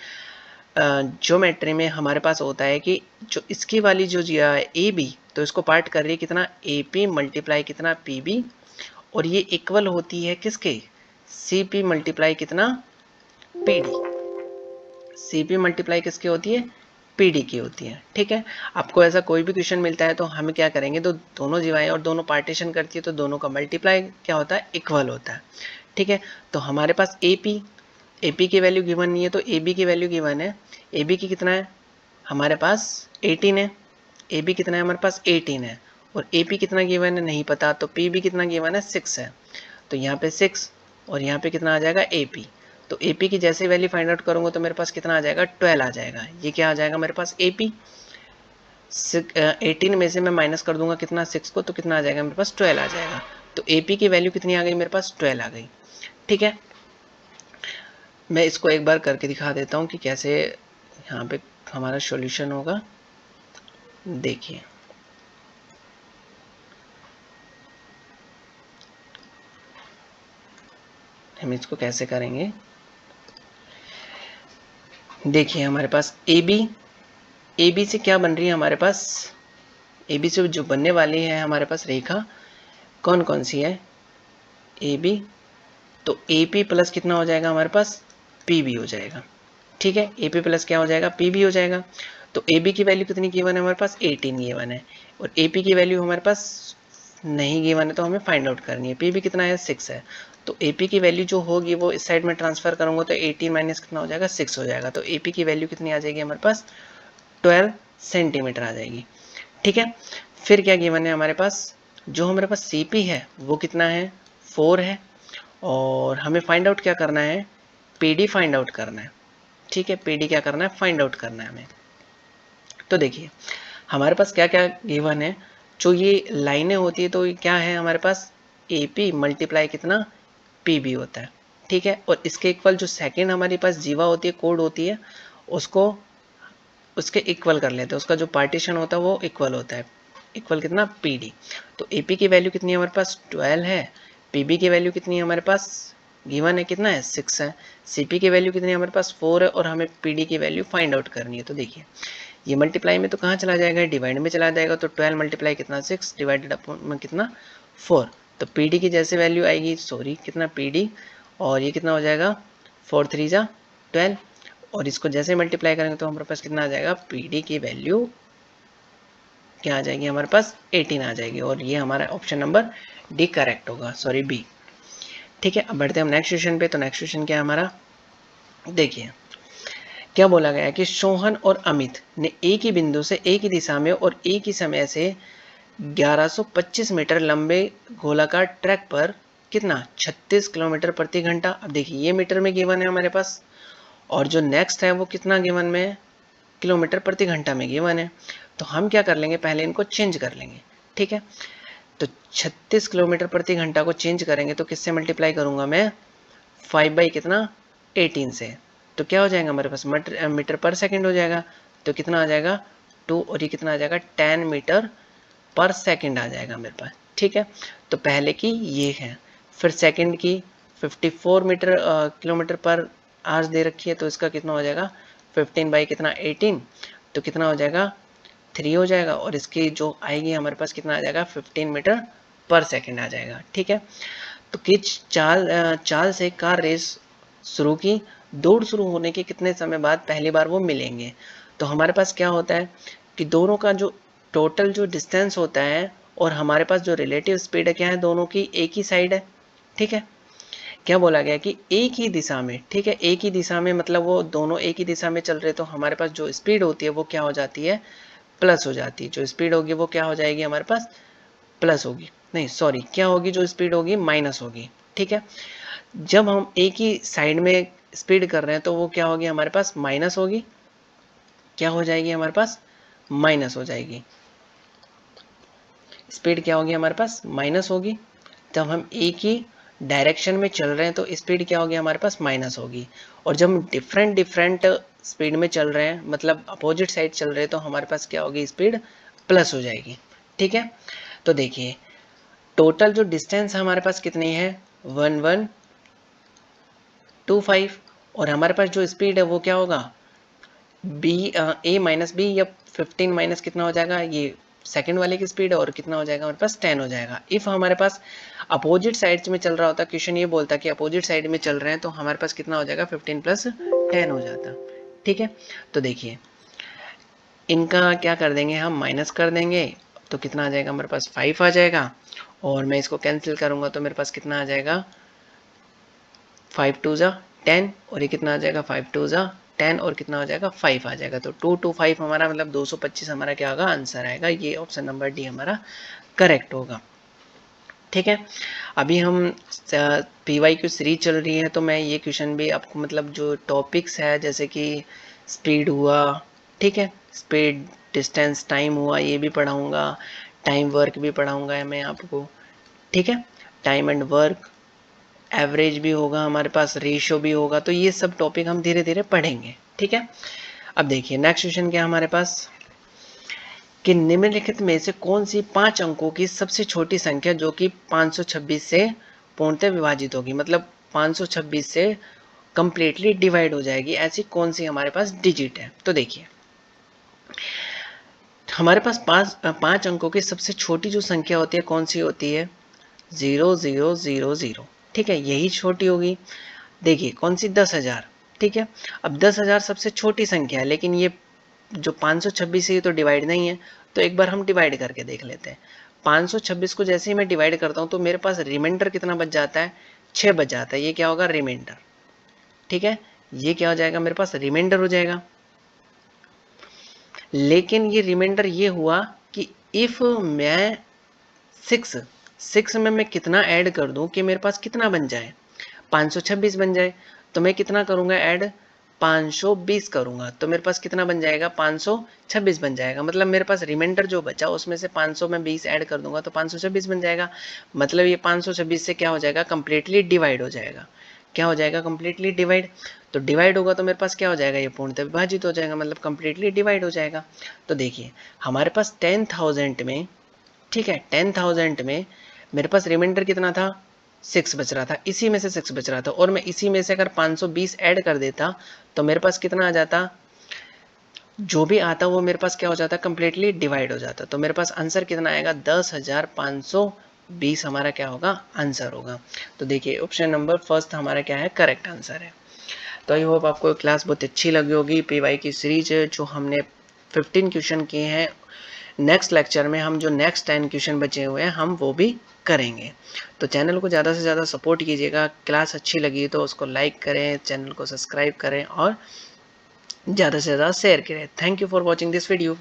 ज्योमेट्री में हमारे पास होता है कि जो इसकी वाली जो ए बी, तो इसको पार्ट कर रही है कितना ए पी मल्टीप्लाई कितना पी बी, और ये इक्वल होती है किसके सी पी मल्टीप्लाई कितना P D. C P multiply किसकी होती है पी डी की होती है, ठीक है। आपको ऐसा कोई भी क्वेश्चन मिलता है तो हम क्या करेंगे, तो दोनों जीवाएं और दोनों पार्टीशन करती है तो दोनों का मल्टीप्लाई क्या होता है इक्वल होता है, ठीक है। तो हमारे पास ए पी की वैल्यू गिवन नहीं है, तो ए बी की वैल्यू गिवन है। ए बी की कितना है हमारे पास 18 है, ए बी कितना है हमारे पास 18 है, और ए पी कितना गिवन है नहीं पता, तो पी बी कितना गिवन है 6 है। तो यहाँ पे 6 और यहाँ पे कितना आ जाएगा ए पी। तो ए पी की जैसे वैल्यू फाइंड आउट करूंगा तो मेरे पास कितना आ जाएगा 12 आ जाएगा। ये क्या आ जाएगा मेरे पास ए पी 18 में से मैं माइनस कर दूंगा कितना 6 को, तो कितना आ जाएगा मेरे पास 12 आ जाएगा। तो ए पी की वैल्यू कितनी आ गई मेरे पास 12 आ गई, ठीक है। मैं इसको एक बार करके दिखा देता हूँ कि कैसे यहाँ पे हमारा सॉल्यूशन होगा। देखिए हम इसको कैसे करेंगे, देखिए हमारे पास ए बी से क्या बन रही है हमारे पास, ए बी से जो बनने वाली है हमारे पास रेखा कौन कौन सी है ए बी, तो ए पी प्लस कितना हो जाएगा हमारे पास पी बी हो जाएगा, ठीक है। ए पी प्लस क्या हो जाएगा पी बी हो जाएगा। तो ए बी की वैल्यू कितनी गिवन है हमारे पास 18 गिवन है, और ए पी की वैल्यू हमारे पास नहीं गिवन है, तो हमें फाइंड आउट करनी है। पी बी कितना है 6 है, तो ए पी की वैल्यू जो होगी वो इस साइड में ट्रांसफर करूंगा तो 18 माइनस कितना हो जाएगा 6 हो जाएगा। तो ए पी की वैल्यू कितनी आ जाएगी हमारे पास 12 सेंटीमीटर आ जाएगी, ठीक है। फिर क्या गिवन है हमारे पास, जो हमारे पास सी पी है वो कितना है 4 है, और हमें फाइंड आउट क्या करना है पी डी फाइंड आउट करना है, ठीक है। पी डी क्या करना है फाइंड आउट करना है हमें। तो देखिए हमारे पास क्या क्या गिवन है, जो ये लाइनें होती है तो ये क्या है हमारे पास ए पी मल्टीप्लाई कितना पी बी होता है, ठीक है। और इसके इक्वल जो सेकंड हमारे पास जीवा होती है कोड होती है उसको उसके इक्वल कर लेते हैं, उसका जो पार्टीशन होता है वो इक्वल होता है, इक्वल कितना पी डी। तो ए पी की वैल्यू कितनी है हमारे पास 12 है, पी बी की वैल्यू कितनी है हमारे पास गिवन है कितना है 6 है, सी पी की वैल्यू कितनी है हमारे पास 4 है, और हमें पी डी की वैल्यू फाइंड आउट करनी है। तो देखिए ये मल्टीप्लाई में तो कहाँ चला जाएगा डिवाइड में चला जाएगा, तो 12 मल्टीप्लाई कितना 6 डिवाइडेड अपॉन में कितना 4, तो पी डी की जैसे वैल्यू आएगी सॉरी कितना पी डी, और ये कितना हो जाएगा 4 3 जा 12, और इसको जैसे मल्टीप्लाई करेंगे तो हमारे पास कितना आ जाएगा पी डी की वैल्यू क्या आ जाएगी हमारे पास 18 आ जाएगी, और ये हमारा ऑप्शन नंबर डी करेक्ट होगा, सॉरी बी, ठीक है। अब बढ़ते हैं हम नेक्स्ट क्वेश्चन पे। तो नेक्स्ट क्वेश्चन क्या है हमारा, देखिए क्या बोला गया है कि सोहन और अमित ने एक ही बिंदु से एक ही दिशा में और एक ही समय से 1125 मीटर लंबे गोलाकार ट्रैक पर कितना 36 किलोमीटर प्रति घंटा, अब देखिए ये मीटर में गिवन है हमारे पास, और जो नेक्स्ट है वो कितना गिवन में किलोमीटर प्रति घंटा में गिवन है। तो हम क्या कर लेंगे, पहले इनको चेंज कर लेंगे, ठीक है। तो 36 किलोमीटर प्रति घंटा को चेंज करेंगे तो किससे मल्टीप्लाई करूंगा मैं, 5 बाई कितना 18 से, तो क्या हो जाएगा हमारे पास मीटर पर सेकंड हो जाएगा। तो कितना आ जाएगा 2 और ये कितना आ जाएगा 10 मीटर पर सेकंड आ जाएगा मेरे पास, ठीक है। तो पहले की ये है, फिर सेकंड की 54 मीटर किलोमीटर पर आवर्स दे रखी है, तो इसका कितना हो जाएगा 15 बाई कितना 18, तो कितना हो जाएगा 3 हो जाएगा, और इसकी जो आएगी हमारे पास कितना आ जाएगा 15 मीटर पर सेकंड आ जाएगा, ठीक है। तो किस चाल से कार रेस शुरू की, दौड़ शुरू होने के कितने समय बाद पहली बार वो मिलेंगे। तो हमारे पास क्या होता है कि दोनों का जो टोटल जो डिस्टेंस होता है और हमारे पास जो रिलेटिव स्पीड है क्या है, दोनों की एक ही साइड है, ठीक है। क्या बोला गया कि एक ही दिशा में, ठीक है, एक ही दिशा में मतलब वो दोनों एक ही दिशा में चल रहे, तो हमारे पास जो स्पीड होती है वो क्या हो जाती है, प्लस हो जाती है। जो स्पीड होगी वो क्या हो जाएगी हमारे पास, प्लस होगी, नहीं सॉरी क्या होगी, जो स्पीड होगी माइनस होगी, ठीक है। जब हम एक ही साइड में स्पीड कर रहे हैं तो वो क्या होगी हमारे पास, माइनस होगी, क्या हो जाएगी हमारे पास, माइनस हो जाएगी, स्पीड क्या होगी हमारे पास, माइनस होगी। जब हम एक ही डायरेक्शन में चल रहे हैं तो स्पीड क्या होगी हमारे पास, माइनस होगी। और जब हम डिफरेंट डिफरेंट स्पीड में चल रहे हैं, मतलब अपोजिट साइड चल रहे हैं, तो हमारे पास क्या होगी, स्पीड प्लस हो जाएगी, ठीक है। तो देखिए टोटल जो डिस्टेंस हमारे पास कितनी है, 1125, और हमारे पास जो स्पीड है वो क्या होगा, बी ए माइनस बी, या 15 माइनस कितना हो जाएगा, ये सेकंड वाले की स्पीड है, और कितना हो जाएगा हमारे पास 10 हो जाएगा। इफ हमारे पास अपोजिट साइड में चल रहा होता, क्वेश्चन ये बोलता कि अपोजिट साइड में चल रहे हैं, तो हमारे पास कितना हो जाएगा 15 प्लस 10 हो जाता, ठीक है। तो देखिए इनका क्या कर देंगे हम, माइनस कर देंगे, तो कितना आ जाएगा हमारे पास 5 आ जाएगा, और मैं इसको कैंसिल करूंगा तो मेरे पास कितना आ जाएगा 5 टू ज़ा 10, और ये कितना आ जाएगा 5 टू ज़ा 10, और कितना हो जाएगा 5 आ जाएगा। तो 2 to 5 हमारा मतलब 225 हमारा क्या होगा, आंसर आएगा। ये ऑप्शन नंबर डी हमारा करेक्ट होगा, ठीक है। अभी हम PYQ सीरीज चल रही है, तो मैं ये क्वेश्चन भी आपको मतलब जो टॉपिक्स है जैसे कि स्पीड हुआ, ठीक है, स्पीड डिस्टेंस टाइम हुआ, ये भी पढ़ाऊँगा, टाइम वर्क भी पढ़ाऊँगा मैं आपको, ठीक है। टाइम एंड वर्क, एवरेज भी होगा हमारे पास, रेशियो भी होगा, तो ये सब टॉपिक हम धीरे धीरे पढ़ेंगे, ठीक है। अब देखिए नेक्स्ट क्वेश्चन क्या हमारे पास, कि निम्नलिखित में से कौन सी 5 अंकों की सबसे छोटी संख्या जो कि 526 से पूर्णतः विभाजित होगी, मतलब 526 से कंप्लीटली डिवाइड हो जाएगी, ऐसी कौन सी हमारे पास डिजिट है। तो देखिए हमारे पास पांच अंकों की सबसे छोटी जो संख्या होती है कौन सी होती है, 0000, ठीक है, यही छोटी होगी। देखिए कौन सी, 10,000, ठीक है। अब 10,000 सबसे छोटी संख्या है, लेकिन ये जो 526 है ये तो डिवाइड नहीं है, तो एक बार हम डिवाइड करके देख लेते हैं। 526 को जैसे ही मैं डिवाइड करता हूँ तो मेरे पास रिमाइंडर कितना बच जाता है, 6 बच जाता है, ये क्या होगा रिमाइंडर, ठीक है, ये क्या हो जाएगा मेरे पास रिमाइंडर हो जाएगा। लेकिन ये रिमाइंडर ये हुआ कि इफ मैं 6 में मैं कितना ऐड कर दूं कि मेरे पास कितना बन जाए, 526 बन जाए, तो मैं कितना करूंगा ऐड, 520 करूंगा, तो मेरे पास कितना बन जाएगा 526 बन जाएगा। मतलब मेरे पास रिमाइंडर जो बचा उसमें से 500 में 20 ऐड कर दूंगा तो 526 बन जाएगा। मतलब ये 526 से क्या हो जाएगा, कंप्लीटली डिवाइड हो जाएगा। क्या हो जाएगा, कंप्लीटली डिवाइड। तो डिवाइड होगा तो मेरे पास क्या हो जाएगा, ये पूर्णतः विभाजित हो जाएगा, मतलब कंप्लीटली डिवाइड हो जाएगा। तो देखिए हमारे पास 10,000 में, ठीक है, 10,000 में मेरे पास रिमाइंडर कितना था, 6 बच रहा था, इसी में से 6 बच रहा था, और मैं इसी में से अगर 520 ऐड कर देता तो मेरे पास कितना आ जाता, जो भी आता वो मेरे पास क्या हो जाता, कंप्लीटली डिवाइड हो जाता। तो मेरे पास आंसर कितना आएगा, 10,520 हमारा क्या होगा, आंसर होगा। तो देखिए ऑप्शन नंबर फर्स्ट हमारा क्या है, करेक्ट आंसर है। तो आई होप आपको क्लास बहुत अच्छी लगी होगी। PY की सीरीज जो हमने 15 क्वेश्चन किए हैं, नेक्स्ट लेक्चर में हम जो नेक्स्ट 10 क्वेश्चन बचे हुए हैं हम वो भी करेंगे। तो चैनल को ज़्यादा से ज़्यादा सपोर्ट कीजिएगा। क्लास अच्छी लगी तो उसको लाइक करें, चैनल को सब्सक्राइब करें और ज़्यादा से ज़्यादा शेयर करें। Thank you for watching this video.